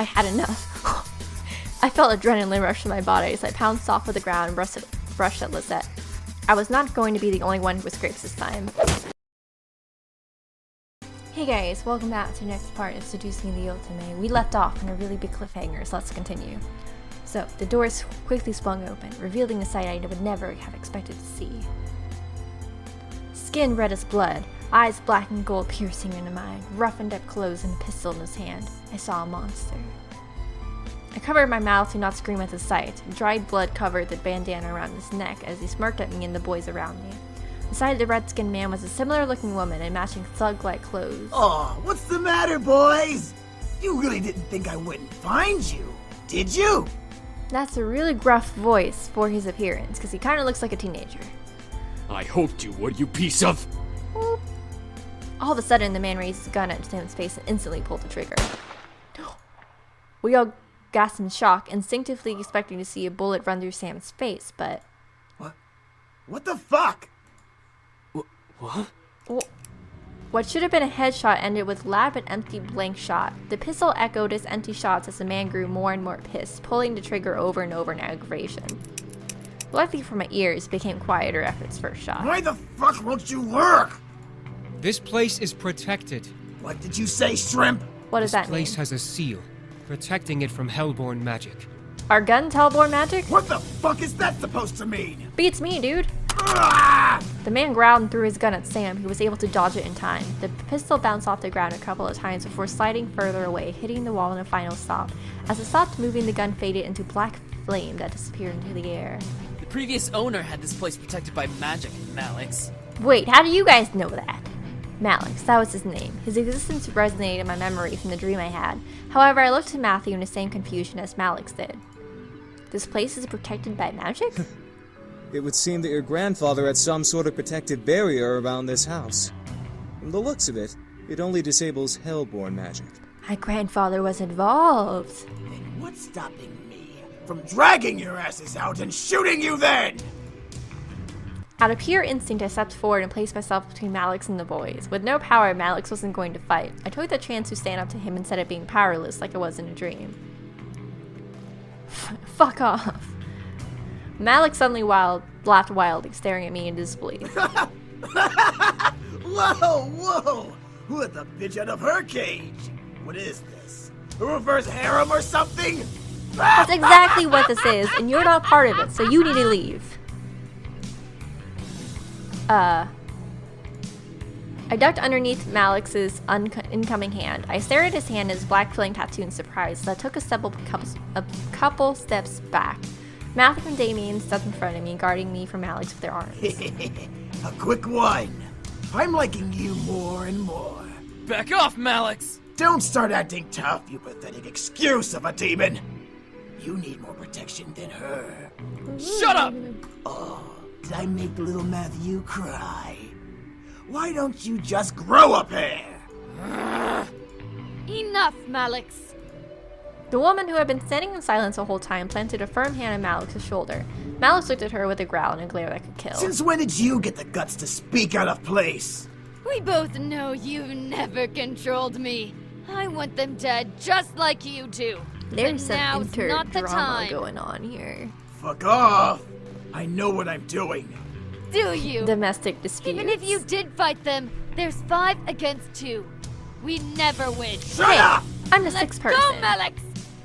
had enough. I felt adrenaline rush through my body as I pounced off of the ground and rushed at Lisette. I was not going to be the only one who escapes this time. Hey guys, welcome back to the next part of Seducing the OTOME. We left off on a really big cliffhanger, so let's continue. So, the doors quickly swung open, revealing a sight I would never have expected to see. Skin red as blood, eyes black and gold piercing into mine, roughened up clothes and a pistol in his hand. I saw a monster. I covered my mouth to not scream at the sight. Dried blood covered the bandana around his neck as he smirked at me and the boys around me. Beside the red-skinned man was a similar-looking woman in matching thug-like clothes. Oh, what's the matter, boys? You really didn't think I wouldn't find you, did you? That's a really gruff voice for his appearance, because he kind of looks like a teenager. I hoped you would, you piece of... Whoop. All of a sudden, the man raised his gun at Sam's face and instantly pulled the trigger. We all gasped in shock, instinctively expecting to see a bullet run through Sam's face, but... What the fuck? What? What should have been a headshot ended with loud but empty blank shot. The pistol echoed his empty shots as the man grew more and more pissed, pulling the trigger over and over in aggravation. Luckily for my ears, it became quieter after his first shot. Why the fuck won't you work? This place is protected. What did you say, shrimp? What does that This mean? place has a seal, protecting it from hellborn magic. Are guns hellborn magic? What the fuck is that supposed to mean? Beats me, dude. Ah! The man growled and threw his gun at Sam, who was able to dodge it in time. The pistol bounced off the ground a couple of times before sliding further away, hitting the wall in a final stop. As it stopped moving, the gun faded into black flame that disappeared into the air. The previous owner had this place protected by magic, Malix. Wait, how do you guys know that? Malix, that was his name. His existence resonated in my memory from the dream I had. However, I looked to Matthew in the same confusion as Malix did. This place is protected by magic? It would seem that your grandfather had some sort of protective barrier around this house. From the looks of it, it only disables hellborn magic. My grandfather was involved. Then what's stopping me from dragging your asses out and shooting you then? Out of pure instinct, I stepped forward and placed myself between Malix and the boys. With no power, Malix wasn't going to fight. I took the chance to stand up to him instead of being powerless like I was in a dream. Fuck off. Malix suddenly laughed wildly, staring at me in disbelief. Whoa! Who let the bitch out of her cage? What is this? A reverse harem or something? That's exactly what this is, and you're not part of it, so you need to leave. I ducked underneath Malix's incoming hand. I stared at his hand and his black flame tattoo in surprise as I took a couple steps back. Matthew and Damien stepped in front of me, guarding me from Malix with their arms. A quick one. I'm liking you more and more. Back off, Malix! Don't start acting tough, you pathetic excuse of a demon. You need more protection than her. Shut up! Oh, did I make little Matthew cry? Why don't you just grow a pair? Enough, Malix. The woman, who had been standing in silence the whole time, planted a firm hand on Malix's shoulder. Malix looked at her with a growl and a glare that could kill. Since when did you get the guts to speak out of place? We both know you've never controlled me. I want them dead just like you do. There's but some now's not the inter-drama time. going on here. Fuck off! I know what I'm doing. Do you? Domestic disputes. Even if you did fight them, there's 5 against 2. We never win. Shut up! I'm the Let's sixth go, person. Malix!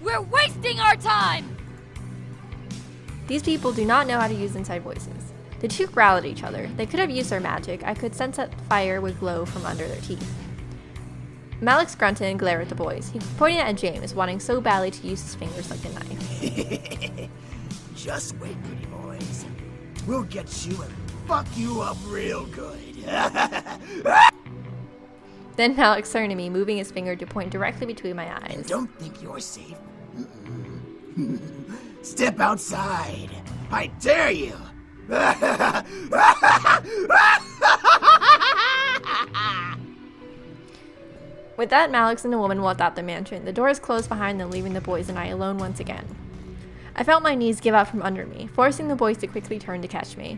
We're wasting our time! These people do not know how to use inside voices. The two growled at each other. They could have used their magic. I could sense that fire would glow from under their teeth. Malix grunted and glared at the boys. He pointed at James, wanting so badly to use his fingers like a knife. Just wait, pretty boys. We'll get you and fuck you up real good. Then Malix turned to me, moving his finger to point directly between my eyes. And don't think you're safe. Step outside. I dare you. With that, Malix and the woman walked out the mansion. The doors closed behind them, leaving the boys and I alone once again. I felt my knees give out from under me, forcing the boys to quickly turn to catch me.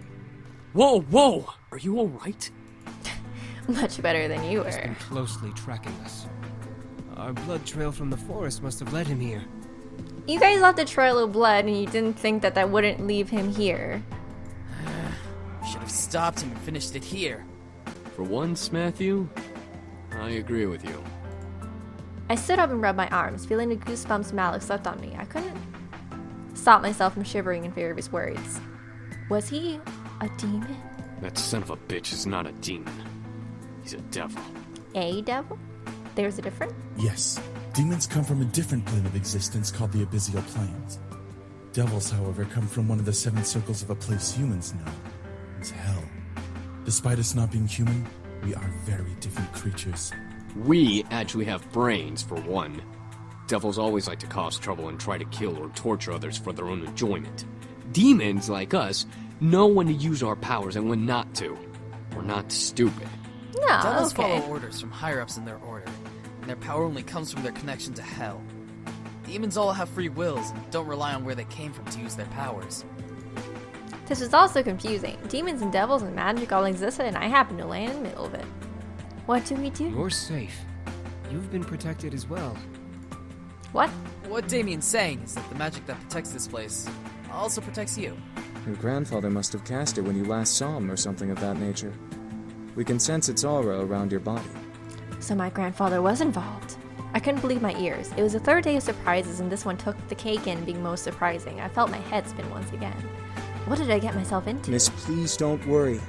Whoa! Are you alright? Much better than you Has were. been closely tracking us. Our blood trail from the forest must have led him here. You guys left a trail of blood and you didn't think that that wouldn't leave him here. Should have stopped him and finished it here. For once, Matthew, I agree with you. I stood up and rubbed my arms, feeling the goosebumps Malik left on me. I couldn't stop myself from shivering in fear of his words. Was he a demon? That son of a bitch is not a demon. He's a devil. A devil? There's a difference? Yes, demons come from a different plane of existence called the abyssal planes. Devils, however, come from one of the 7 circles of a place humans know. It's hell. Despite us not being human, we are very different creatures. We actually have brains, for one. Devils always like to cause trouble and try to kill or torture others for their own enjoyment. Demons, like us, know when to use our powers and when not to. We're not stupid. No, Devils okay. follow orders from higher-ups in their order, and their power only comes from their connection to hell. Demons all have free wills and don't rely on where they came from to use their powers. This is also confusing. Demons and devils and magic all existed and I happen to land in the middle of it. What do we do? You're safe. You've been protected as well. What? What Damien's saying is that the magic that protects this place also protects you. Your grandfather must have cast it when you last saw him or something of that nature. We can sense its aura around your body. So my grandfather was involved. I couldn't believe my ears. It was the third day of surprises and this one took the cake in being most surprising. I felt my head spin once again. What did I get myself into? Miss, please don't worry.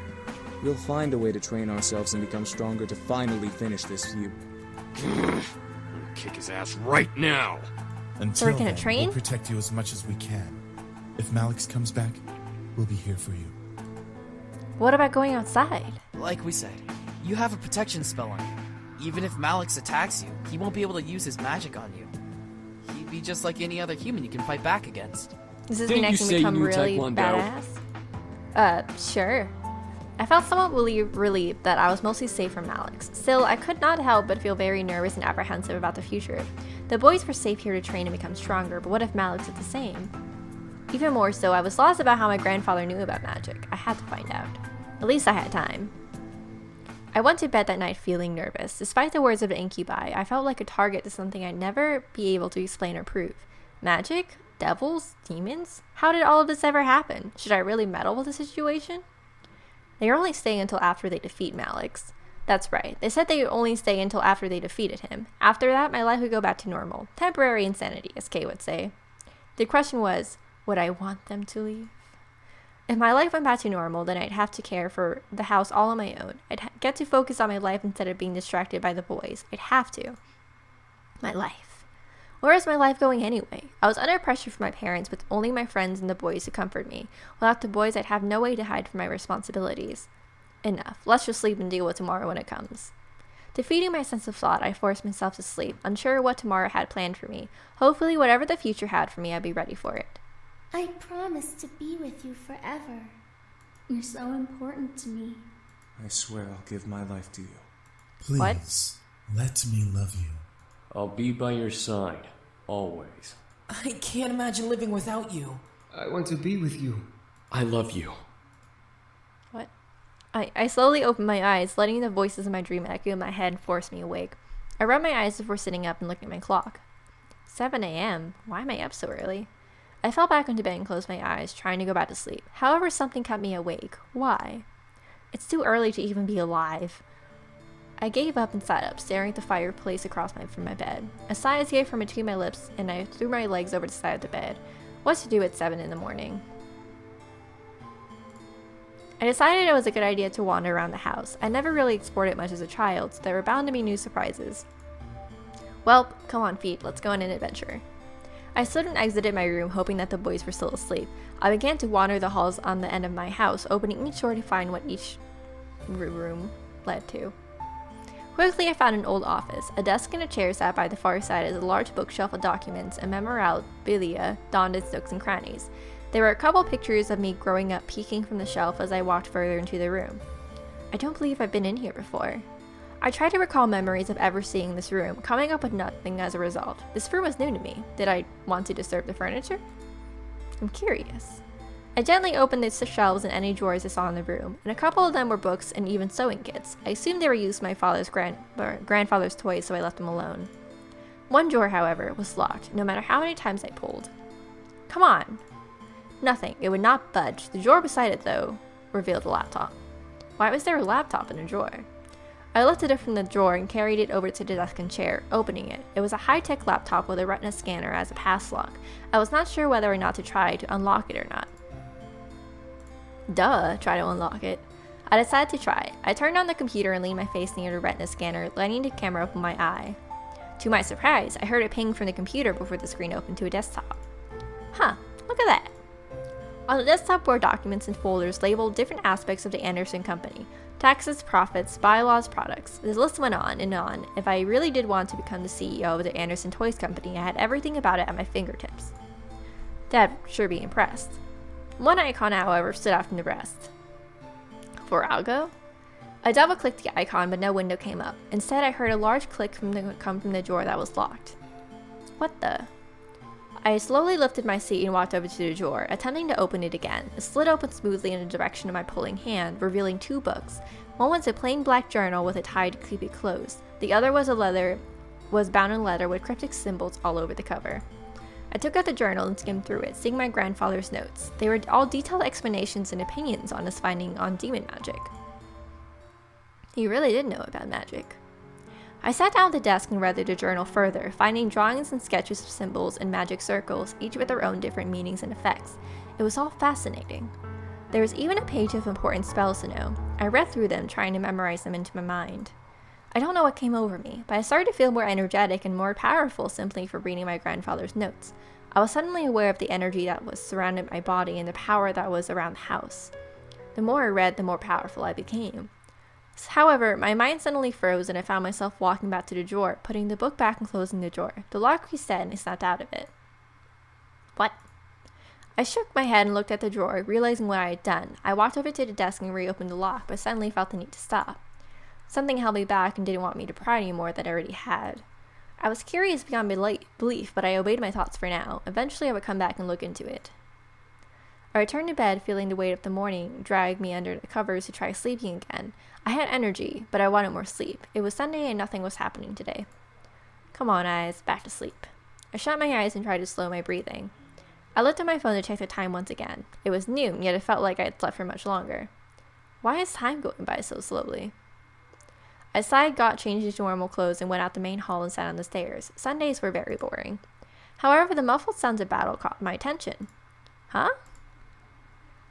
We'll find a way to train ourselves and become stronger to finally finish this feud. I'll kick his ass right now. Until we're gonna then, train? we'll protect you as much as we can. If Malix comes back, we'll be here for you. What about going outside? Like we said, you have a protection spell on you. Even if Malix attacks you, he won't be able to use his magic on you. He'd be just like any other human you can fight back against. Does this Didn't mean I you can say you become knew really Taekwondo? badass? Sure. I felt somewhat relieved that I was mostly safe from Alex. Still, I could not help but feel very nervous and apprehensive about the future. The boys were safe here to train and become stronger, but what if Malix did the same? Even more so, I was lost about how my grandfather knew about magic. I had to find out. At least I had time. I went to bed that night feeling nervous. Despite the words of the incubi, I felt like a target to something I'd never be able to explain or prove. Magic? Devils? Demons? How did all of this ever happen? Should I really meddle with the situation? They are only staying until after they defeat Malix. That's right. They said they would only stay until after they defeated him. After that, my life would go back to normal. Temporary insanity, as Kay would say. The question was, would I want them to leave? If my life went back to normal, then I'd have to care for the house all on my own. I'd get to focus on my life instead of being distracted by the boys. I'd have to. My life. Where is my life going anyway? I was under pressure from my parents with only my friends and the boys to comfort me. Without the boys, I'd have no way to hide from my responsibilities. Enough. Let's just sleep and deal with tomorrow when it comes. Defeating my sense of thought, I forced myself to sleep, unsure what tomorrow had planned for me. Hopefully, whatever the future had for me, I'd be ready for it. I promise to be with you forever. You're so important to me. I swear I'll give my life to you. Please, What? let me love you. I'll be by your side, always. I can't imagine living without you. I want to be with you. I love you. What? I slowly opened my eyes, letting the voices in my dream echo in my head and force me awake. I rubbed my eyes before sitting up and looking at my clock. 7 a.m.? Why am I up so early? I fell back into bed and closed my eyes, trying to go back to sleep. However, something kept me awake. Why? It's too early to even be alive. I gave up and sat up, staring at the fireplace across from my bed. A sigh escaped from between my lips, and I threw my legs over the side of the bed. What to do at 7 in the morning? I decided it was a good idea to wander around the house. I never really explored it much as a child, so there were bound to be new surprises. Well, come on, feet, let's go on an adventure. I stood and exited my room, hoping that the boys were still asleep. I began to wander the halls on the end of my house, opening each door to find what each room led to. Quickly, I found an old office. A desk and a chair sat by the far side as a large bookshelf of documents and memorabilia donned its nooks and crannies. There were a couple pictures of me growing up peeking from the shelf as I walked further into the room. I don't believe I've been in here before. I tried to recall memories of ever seeing this room, coming up with nothing as a result. This room was new to me. Did I want to disturb the furniture? I'm curious. I gently opened the shelves and any drawers I saw in the room, and a couple of them were books and even sewing kits. I assumed they were used for my father's grandfather's toys, so I left them alone. One drawer, however, was locked, no matter how many times I pulled. Come on! Nothing. It would not budge. The drawer beside it, though, revealed a laptop. Why was there a laptop in a drawer? I lifted it from the drawer and carried it over to the desk and chair, opening it. It was a high-tech laptop with a retina scanner as a pass lock. I was not sure whether or not to try to unlock it or not. Try to unlock it. I decided to try it. I turned on the computer and leaned my face near the retina scanner, lighting the camera up on my eye. To my surprise, I heard a ping from the computer before the screen opened to a desktop. Huh, look at that. On the desktop were documents and folders labeled different aspects of the Anderson Company. Taxes, profits, bylaws, products. The list went on and on. If I really did want to become the CEO of the Anderson Toys Company, I had everything about it at my fingertips. Dad would sure be impressed. One icon, however, stood out from the rest. For Algo? I double-clicked the icon, but no window came up. Instead, I heard a large click come from the drawer that was locked. What the? I slowly lifted my seat and walked over to the drawer, attempting to open it again. It slid open smoothly in the direction of my pulling hand, revealing two books. One was a plain black journal with a tie to keep it closed. The other was bound in leather with cryptic symbols all over the cover. I took out the journal and skimmed through it, seeing my grandfather's notes. They were all detailed explanations and opinions on his finding on demon magic. He really did know about magic. I sat down at the desk and read through the journal further, finding drawings and sketches of symbols and magic circles, each with their own different meanings and effects. It was all fascinating. There was even a page of important spells to know. I read through them, trying to memorize them into my mind. I don't know what came over me, but I started to feel more energetic and more powerful simply for reading my grandfather's notes. I was suddenly aware of the energy that was surrounding my body and the power that was around the house. The more I read, the more powerful I became. However, my mind suddenly froze and I found myself walking back to the drawer, putting the book back and closing the drawer. The lock reset and I snapped out of it. What? I shook my head and looked at the drawer, realizing what I had done. I walked over to the desk and reopened the lock, but suddenly felt the need to stop. Something held me back and didn't want me to pry anymore that I already had. I was curious beyond belief, but I obeyed my thoughts for now. Eventually I would come back and look into it. I returned to bed, feeling the weight of the morning drag me under the covers to try sleeping again. I had energy, but I wanted more sleep. It was Sunday and nothing was happening today. Come on, eyes, back to sleep. I shut my eyes and tried to slow my breathing. I looked at my phone to check the time once again. It was noon, yet it felt like I had slept for much longer. Why is time going by so slowly? I sighed, changed into normal clothes, and went out the main hall and sat on the stairs. Sundays were very boring. However, the muffled sounds of battle caught my attention. Huh?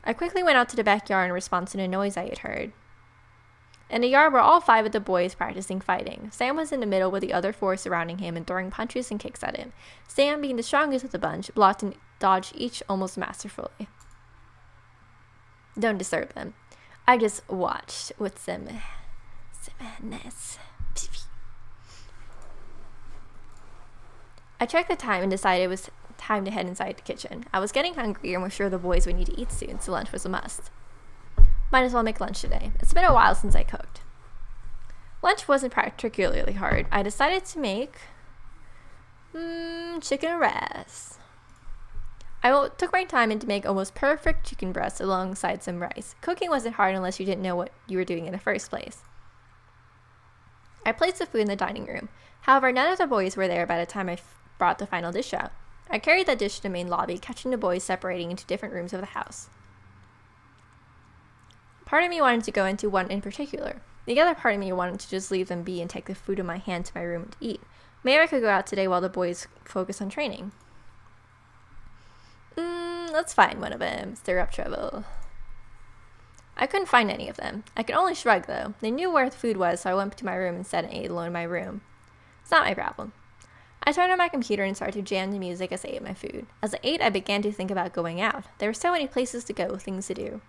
I quickly went out to the backyard in response to the noise I had heard. In the yard were all 5 of the boys practicing fighting. Sam was in the middle with the other 4 surrounding him and throwing punches and kicks at him. Sam, being the strongest of the bunch, blocked and dodged each almost masterfully. Don't disturb them. I just watched with some madness. I checked the time and decided it was time to head inside the kitchen. I was getting hungry and was sure the boys would need to eat soon, so lunch was a must. Might as well make lunch today. It's been a while since I cooked. Lunch wasn't particularly hard. I decided to make chicken breast. I took my time to make almost perfect chicken breast alongside some rice. Cooking wasn't hard unless you didn't know what you were doing in the first place. I placed the food in the dining room. However, none of the boys were there by the time I brought the final dish out. I carried that dish to the main lobby, catching the boys separating into different rooms of the house. Part of me wanted to go into one in particular. The other part of me wanted to just leave them be and take the food in my hand to my room to eat. Maybe I could go out today while the boys focus on training. Let's find one of them, stir up trouble. I couldn't find any of them. I could only shrug, though. They knew where the food was, so I went to my room and sat and ate alone in my room. It's not my problem. I turned on my computer and started to jam the music as I ate my food. As I ate, I began to think about going out. There were so many places to go, things to do.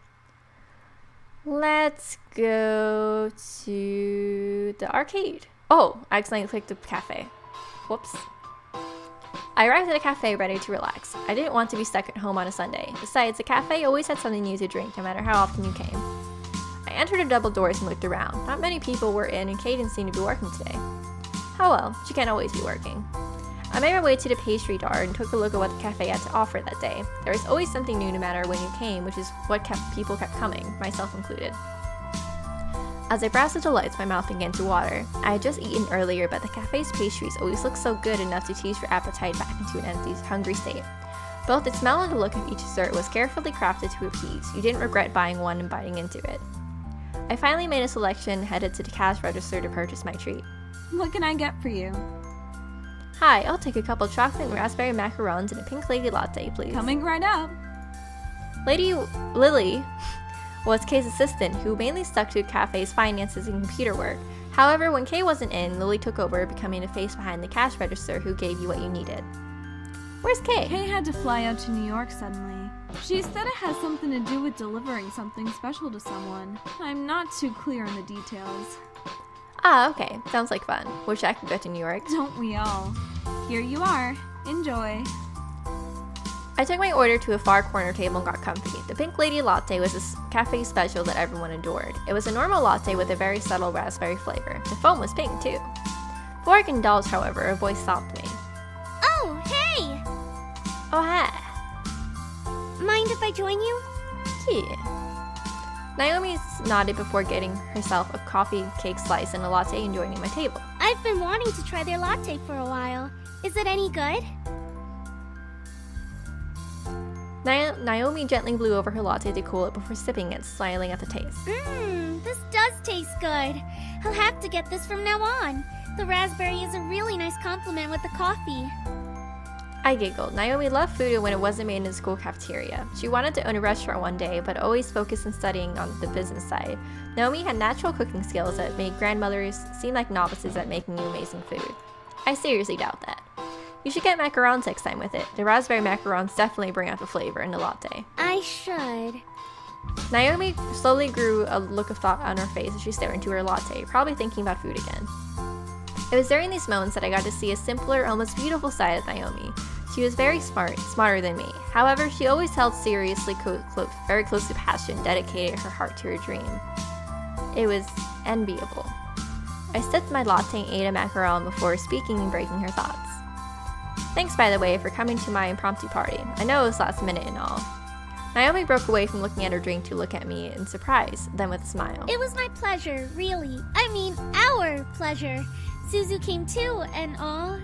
Let's go to the arcade. Oh, I accidentally clicked the cafe. Whoops. I arrived at a cafe ready to relax. I didn't want to be stuck at home on a Sunday. Besides, the cafe always had something new to drink, no matter how often you came. I entered the double doors and looked around. Not many people were in, and Kaden seemed to be working today. Oh well, she can't always be working. I made my way to the pastry bar and took a look at what the cafe had to offer that day. There was always something new no matter when you came, which is what people kept coming, myself included. As I browsed the delights, my mouth began to water. I had just eaten earlier, but the cafe's pastries always looked so good enough to tease your appetite back into an empty, hungry state. Both the smell and the look of each dessert was carefully crafted to appease. You didn't regret buying one and biting into it. I finally made a selection and headed to the cash register to purchase my treat. What can I get for you? Hi, I'll take a couple chocolate and raspberry macarons and a pink lady latte, please. Coming right up. Lady Lily was Kay's assistant, who mainly stuck to the cafe's finances and computer work. However, when Kay wasn't in, Lily took over, becoming the face behind the cash register who gave you what you needed. Where's Kay? Kay had to fly out to New York suddenly. She said it has something to do with delivering something special to someone. I'm not too clear on the details. Ah, okay. Sounds like fun. Wish I could go to New York. Don't we all? Here you are. Enjoy. I took my order to a far corner table and got comfy. The pink lady latte was a cafe special that everyone adored. It was a normal latte with a very subtle raspberry flavor. The foam was pink, too. Before I could indulge, however, a voice stopped me. Oh, hey! Oh, hi. Mind if I join you? Yeah. Naomi nodded before getting herself a coffee cake slice and a latte and joining my table. I've been wanting to try their latte for a while. Is it any good? Naomi gently blew over her latte to cool it before sipping it, smiling at the taste. This does taste good. I'll have to get this from now on. The raspberry is a really nice compliment with the coffee. I giggled. Naomi loved food when it wasn't made in the school cafeteria. She wanted to own a restaurant one day, but always focused on studying on the business side. Naomi had natural cooking skills that made grandmothers seem like novices at making you amazing food. I seriously doubt that. You should get macarons next time with it. The raspberry macarons definitely bring out the flavor in the latte. I should. Naomi slowly grew a look of thought on her face as she stared into her latte, probably thinking about food again. It was during these moments that I got to see a simpler, almost beautiful side of Naomi. She was very smart, smarter than me. However, she always held seriously very close to passion, dedicated her heart to her dream. It was enviable. I sipped my latte and ate a macaron before speaking and breaking her thoughts. Thanks, by the way, for coming to my impromptu party. I know it was last minute and all. Naomi broke away from looking at her drink to look at me in surprise, then with a smile. It was my pleasure, really. I mean, our pleasure. Suzu came too, and all.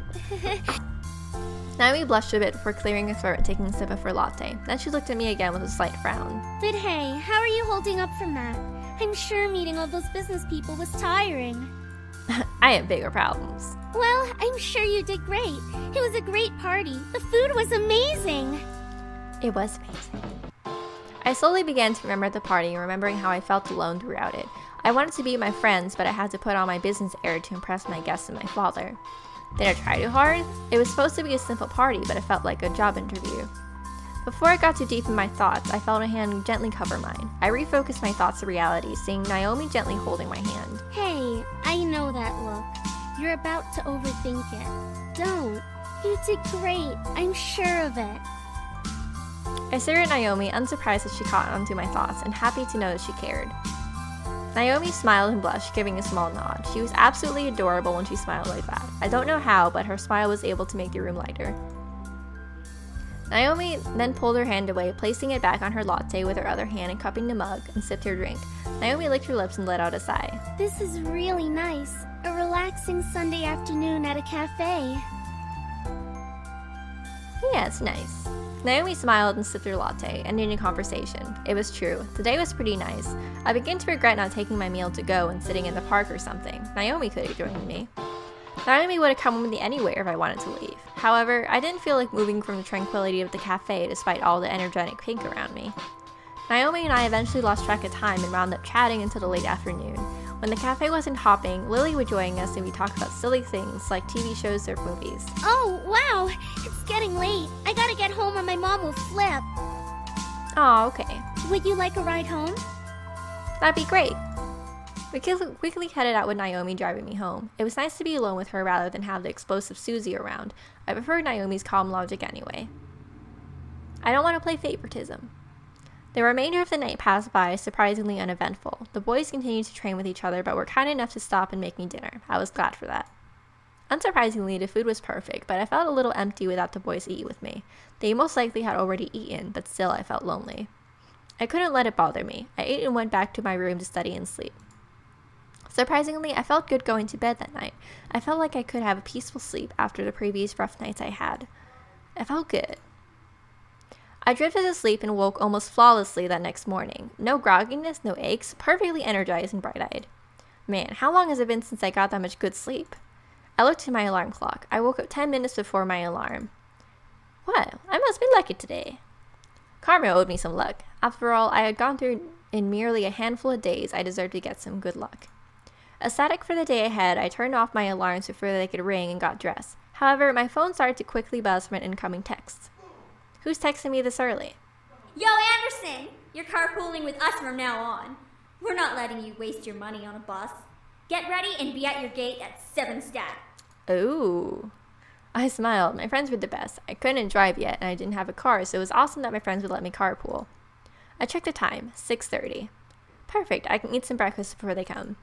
Naomi blushed a bit before clearing her throat and taking a sip of her latte. Then she looked at me again with a slight frown. But hey, how are you holding up from that? I'm sure meeting all those business people was tiring. I have bigger problems. Well, I'm sure you did great. It was a great party. The food was amazing. It was amazing. I slowly began to remember the party, remembering how I felt alone throughout it. I wanted to be with my friends, but I had to put on my business air to impress my guests and my father. Did I try too hard? It was supposed to be a simple party, but it felt like a job interview. Before I got too deep in my thoughts, I felt a hand gently cover mine. I refocused my thoughts to reality, seeing Naomi gently holding my hand. Hey, I know that look. You're about to overthink it. Don't. You did great. I'm sure of it. I stared at Naomi, unsurprised that she caught onto my thoughts, and happy to know that she cared. Naomi smiled and blushed, giving a small nod. She was absolutely adorable when she smiled like that. I don't know how, but her smile was able to make the room lighter. Naomi then pulled her hand away, placing it back on her latte with her other hand and cupping the mug, and sipped her drink. Naomi licked her lips and let out a sigh. This is really nice. A relaxing Sunday afternoon at a cafe. Yeah, it's nice. Naomi smiled and sipped her latte, ending the conversation. It was true. The day was pretty nice. I began to regret not taking my meal to go and sitting in the park or something. Naomi could have joined me. Naomi would have come with me anywhere if I wanted to leave. However, I didn't feel like moving from the tranquility of the cafe despite all the energetic pink around me. Naomi and I eventually lost track of time and wound up chatting until the late afternoon. When the cafe wasn't hopping, Lily would join us and we talked about silly things like TV shows or movies. Oh, wow! It's getting late. I gotta get home or my mom will flip. Oh, okay. Would you like a ride home? That'd be great. We quickly headed out with Naomi driving me home. It was nice to be alone with her rather than have the explosive Susie around. I preferred Naomi's calm logic anyway. I don't want to play favoritism. The remainder of the night passed by, surprisingly uneventful. The boys continued to train with each other, but were kind enough to stop and make me dinner. I was glad for that. Unsurprisingly, the food was perfect, but I felt a little empty without the boys to eat with me. They most likely had already eaten, but still I felt lonely. I couldn't let it bother me. I ate and went back to my room to study and sleep. Surprisingly, I felt good going to bed that night. I felt like I could have a peaceful sleep after the previous rough nights I had. I felt good. I drifted to sleep and woke almost flawlessly that next morning. No grogginess, no aches, perfectly energized and bright-eyed. Man, how long has it been since I got that much good sleep? I looked at my alarm clock. I woke up 10 minutes before my alarm. Well, I must be lucky today. Karma owed me some luck. After all, I had gone through in merely a handful of days. I deserved to get some good luck. Ecstatic for the day ahead, I turned off my alarms before they could ring and got dressed. However, my phone started to quickly buzz from an incoming text. Who's texting me this early? Yo, Anderson! You're carpooling with us from now on. We're not letting you waste your money on a bus. Get ready and be at your gate at 7 stat. Oh. I smiled. My friends were the best. I couldn't drive yet, and I didn't have a car, so it was awesome that my friends would let me carpool. I checked the time, 6:30. Perfect, I can eat some breakfast before they come.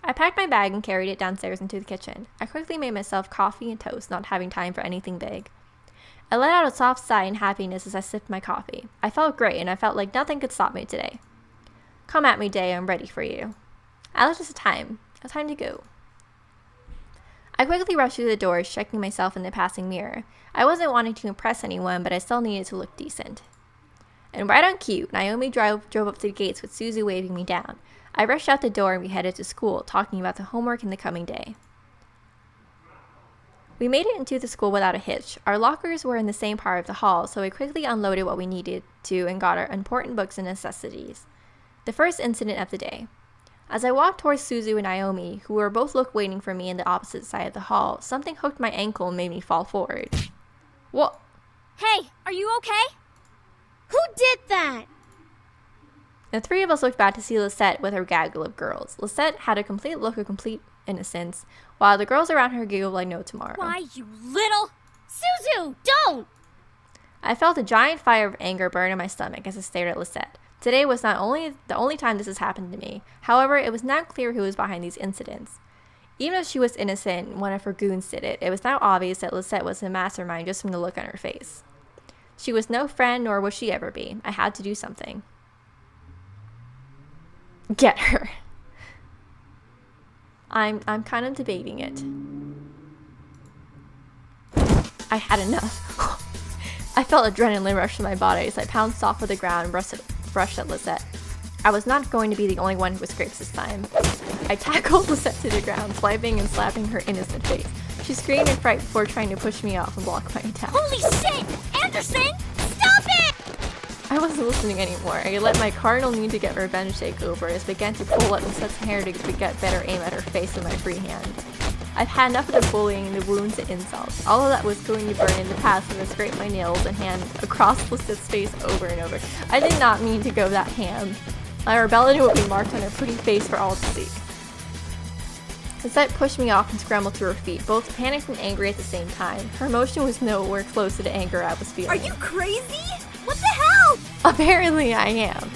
I packed my bag and carried it downstairs into the kitchen. I quickly made myself coffee and toast, not having time for anything big. I let out a soft sigh in happiness as I sipped my coffee. I felt great, and I felt like nothing could stop me today. Come at me, day, I'm ready for you. I looked at the time. It's time to go. I quickly rushed through the doors, checking myself in the passing mirror. I wasn't wanting to impress anyone, but I still needed to look decent. And right on cue, Naomi drove up to the gates with Suzu waving me down. I rushed out the door and we headed to school, talking about the homework in the coming day. We made it into the school without a hitch. Our lockers were in the same part of the hall, so we quickly unloaded what we needed to and got our important books and necessities. The first incident of the day. As I walked towards Suzu and Naomi, who were both waiting for me in the opposite side of the hall, something hooked my ankle and made me fall forward. What? Hey, are you okay? Who did that? The three of us looked back to see Lisette with her gaggle of girls. Lisette had a complete look of complete innocence, while the girls around her giggled like no tomorrow. Why, you little... Suzu, don't! I felt a giant fire of anger burn in my stomach as I stared at Lisette. Today was not only the only time this has happened to me. However, it was now clear who was behind these incidents. Even if she was innocent and one of her goons did it, it was now obvious that Lisette was a mastermind just from the look on her face. She was no friend, nor would she ever be. I had to do something. Get her. I'm kind of debating it. I had enough. I felt adrenaline rush through my body as I pounced off of the ground and rushed at Lisette. I was not going to be the only one who was scrapes this time. I tackled Lisette to the ground, swiping and slapping her innocent face. She screamed in fright before trying to push me off and block my attack. Holy shit! Anderson! Stop it! I wasn't listening anymore. I let my cardinal need to get revenge take over as I began to pull at Lisette's hair to get better aim at her face with my free hand. I've had enough of the bullying, the wounds, and insults. All of that was going to burn in the past as I scraped my nails and hand across Lisette's face over and over. I did not mean to go that ham. My rebellion would be marked on her pretty face for all to see. Lisette pushed me off and scrambled to her feet, both panicked and angry at the same time. Her emotion was nowhere close to the anger I was feeling. Are you crazy? What the hell? Apparently I am.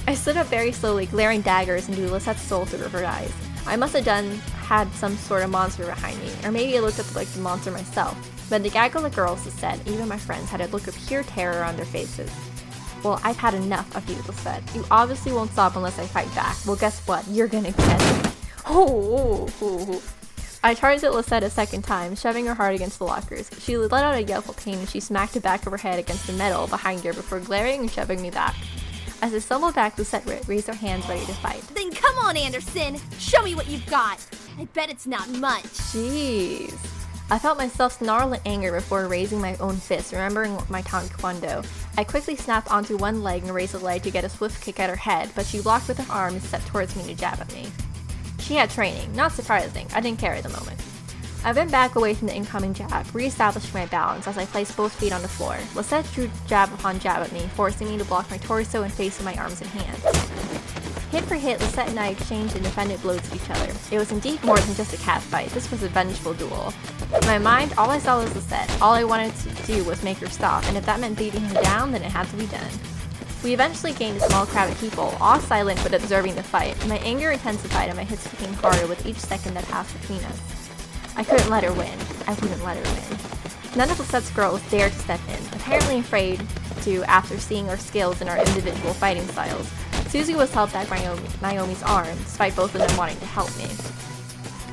I stood up very slowly, glaring daggers into Lisette's soul through her eyes. I must have had some sort of monster behind me, or maybe I looked up like the monster myself. But the gaggle of girls, Lisette, even my friends, had a look of pure terror on their faces. Well, I've had enough of you, Lisette. You obviously won't stop unless I fight back. Well, guess what? You're gonna get it. Oh. I charged at Lisette a second time, shoving her hard against the lockers. She let out a yelp of pain and she smacked the back of her head against the metal behind her before glaring and shoving me back. As I stumbled back, Lisette raised her hands ready to fight. Then come on, Anderson! Show me what you've got! I bet it's not much. Jeez. I felt myself snarl in anger before raising my own fist, remembering my taekwondo. I quickly snapped onto one leg and raised a leg to get a swift kick at her head, but she blocked with her arm and stepped towards me to jab at me. She had training, not surprising. I didn't care at the moment. I went back away from the incoming jab, re-establishing my balance as I placed both feet on the floor. Lisette drew jab upon jab at me, forcing me to block my torso and face with my arms and hands. Hit for hit, Lisette and I exchanged and defended blows at each other. It was indeed more than just a cat fight. This was a vengeful duel. In my mind, all I saw was Lisette. All I wanted to do was make her stop, and if that meant beating her down, then it had to be done. We eventually gained a small crowd of people, all silent but observing the fight. My anger intensified and my hits became harder with each second that passed between us. I couldn't let her win. I wouldn't let her win. None of Lisette's girls dared to step in, apparently afraid to after seeing our skills and our individual fighting styles. Susie was held back by Naomi's arm, despite both of them wanting to help me.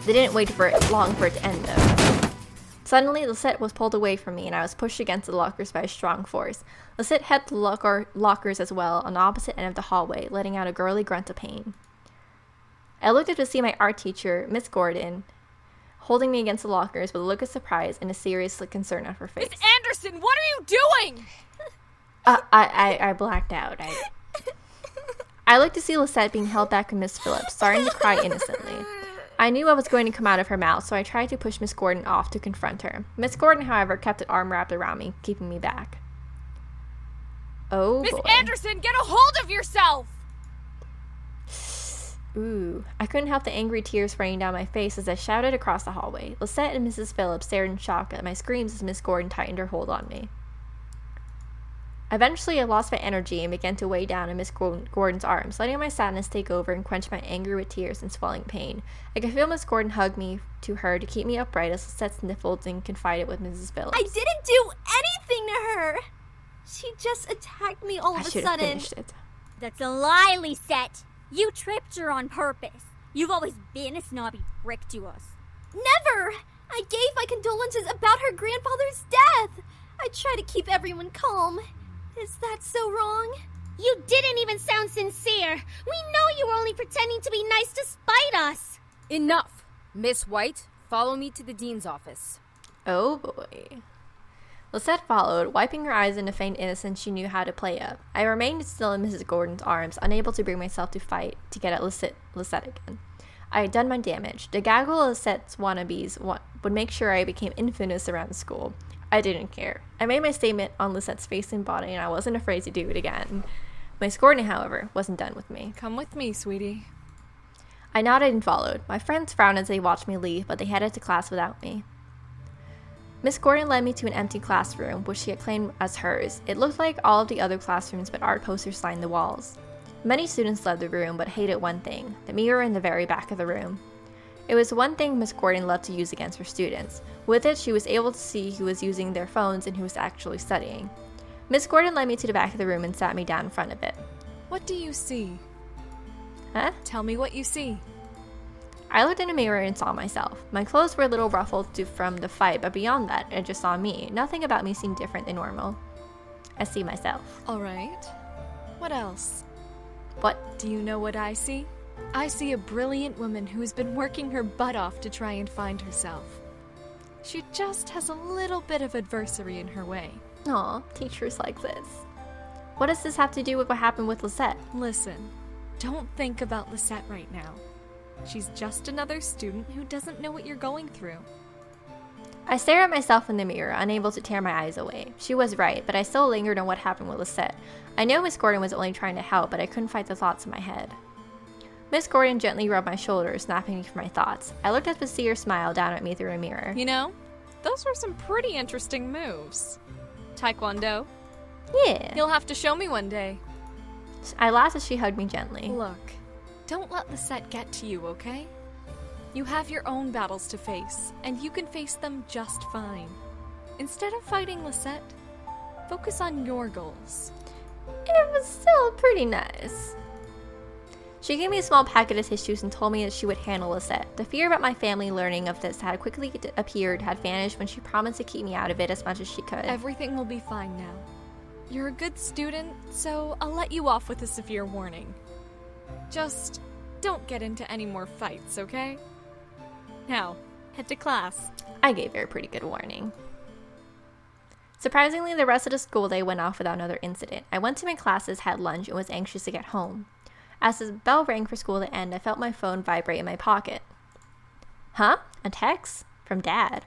They didn't wait long for it to end, though. Suddenly, Lisette was pulled away from me, and I was pushed against the lockers by a strong force. Lisette hit the lockers as well on the opposite end of the hallway, letting out a girly grunt of pain. I looked up to see my art teacher, Miss Gordon, holding me against the lockers with a look of surprise and a serious concern on her face. Miss Anderson, what are you doing? I blacked out. I looked to see Lisette being held back with Miss Phillips, starting to cry innocently. I knew what was going to come out of her mouth, so I tried to push Miss Gordon off to confront her. Miss Gordon, however, kept an arm wrapped around me, keeping me back. Oh, Miss boy. Anderson, get a hold of yourself! Ooh, I couldn't help the angry tears raining down my face as I shouted across the hallway. Lisette and Mrs. Phillips stared in shock at my screams as Miss Gordon tightened her hold on me. Eventually, I lost my energy and began to weigh down in Miss Gordon's arms, letting my sadness take over and quench my anger with tears and swelling pain. I could feel Miss Gordon hug me to her to keep me upright as Lisette sniffled and confided with Mrs. Phillips. I didn't do anything to her! She just attacked me all of a I should have sudden. finished it. That's a lie, Lisette. You tripped her on purpose. You've always been a snobby prick to us. Never! I gave my condolences about her grandfather's death! I try to keep everyone calm. Is that so wrong? You didn't even sound sincere. We know you were only pretending to be nice to spite us. Enough. Miss White, follow me to the dean's office. Oh boy. Lisette followed, wiping her eyes in a faint innocence she knew how to play up. I remained still in Mrs. Gordon's arms, unable to bring myself to fight to get at Lisette again. I had done my damage. The gaggle of Lisette's wannabes would make sure I became infamous around the school. I didn't care. I made my statement on Lisette's face and body, and I wasn't afraid to do it again. Miss Gordon, however, wasn't done with me. Come with me, sweetie. I nodded and followed. My friends frowned as they watched me leave, but they headed to class without me. Miss Gordon led me to an empty classroom, which she had claimed as hers. It looked like all of the other classrooms, but art posters lined the walls. Many students loved the room, but hated one thing, the mirror in the very back of the room. It was one thing Miss Gordon loved to use against her students. With it, she was able to see who was using their phones and who was actually studying. Miss Gordon led me to the back of the room and sat me down in front of it. What do you see? Huh? Tell me what you see. I looked in a mirror and saw myself. My clothes were a little ruffled from the fight, but beyond that, I just saw me. Nothing about me seemed different than normal. I see myself. All right. What else? What? Do you know what I see? I see a brilliant woman who has been working her butt off to try and find herself. She just has a little bit of adversity in her way. Aw, teachers like this. What does this have to do with what happened with Lisette? Listen, don't think about Lisette right now. She's just another student who doesn't know what you're going through. I stared at myself in the mirror, unable to tear my eyes away. She was right, but I still lingered on what happened with Lisette. I know Miss Gordon was only trying to help, but I couldn't fight the thoughts in my head. Miss Gordon gently rubbed my shoulders, snapping me from my thoughts. I looked up to see her smile down at me through a mirror. You know, those were some pretty interesting moves. Taekwondo? Yeah. You'll have to show me one day. I laughed as she hugged me gently. Look, don't let Lisette get to you, okay? You have your own battles to face, and you can face them just fine. Instead of fighting Lisette, focus on your goals. It was still pretty nice. She gave me a small packet of tissues and told me that she would handle Lisette. The fear about my family learning of this had quickly had vanished when she promised to keep me out of it as much as she could. Everything will be fine now. You're a good student, so I'll let you off with a severe warning. Just don't get into any more fights, okay? Now, head to class. I gave her a pretty good warning. Surprisingly, the rest of the school day went off without another incident. I went to my classes, had lunch, and was anxious to get home. As the bell rang for school to end, I felt my phone vibrate in my pocket. Huh? A text? From Dad.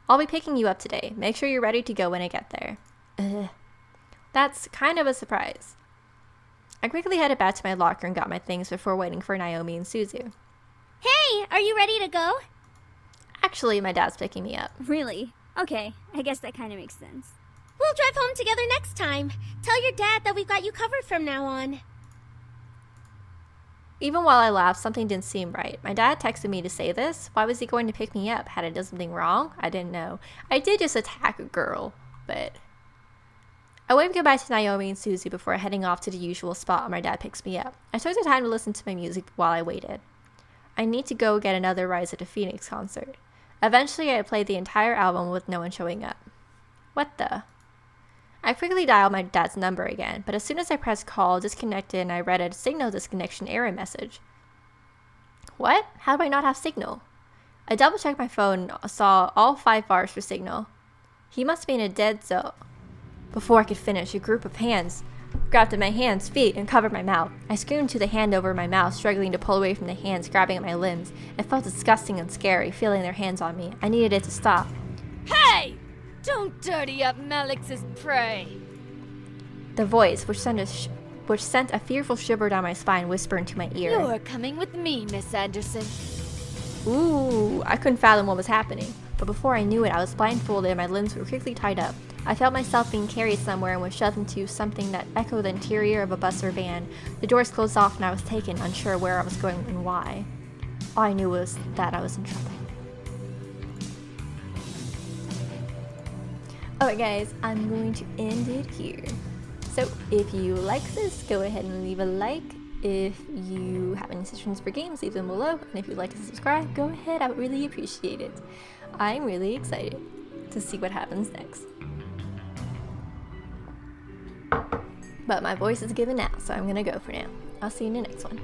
I'll be picking you up today. Make sure you're ready to go when I get there. Ugh. That's kind of a surprise. I quickly headed back to my locker and got my things before waiting for Naomi and Suzu. Hey, are you ready to go? Actually, my dad's picking me up. Really? Okay, I guess that kind of makes sense. We'll drive home together next time. Tell your dad that we've got you covered from now on. Even while I laughed, something didn't seem right. My dad texted me to say this. Why was he going to pick me up? Had I done something wrong? I didn't know. I did just attack a girl, but I waved goodbye to Naomi and Susie before heading off to the usual spot where my dad picks me up. I took the time to listen to my music while I waited. I need to go get another Rise of the Phoenix concert. Eventually, I played the entire album with no one showing up. What the? I quickly dialed my dad's number again, but as soon as I pressed call disconnected and I read a signal disconnection error message. What? How do I not have signal? I double-checked my phone and saw all 5 bars for signal. He must be in a dead zone. Before I could finish, a group of hands grabbed at my hands, feet, and covered my mouth. I screamed to the hand over my mouth, struggling to pull away from the hands grabbing at my limbs. It felt disgusting and scary, feeling their hands on me. I needed it to stop. Hey! Don't dirty up Malix's prey! The voice, which sent a fearful shiver down my spine, whispered into my ear. You're coming with me, Miss Anderson. Ooh, I couldn't fathom what was happening. But before I knew it, I was blindfolded and my limbs were quickly tied up. I felt myself being carried somewhere and was shoved into something that echoed the interior of a bus or van. The doors closed off and I was taken, unsure where I was going and why. All I knew was that I was in trouble. Alright guys, I'm going to end it here. So if you like this, go ahead and leave a like. If you have any suggestions for games, leave them below. And if you'd like to subscribe, go ahead, I would really appreciate it. I'm really excited to see what happens next. But my voice is given now, so I'm gonna go for now. I'll see you in the next one.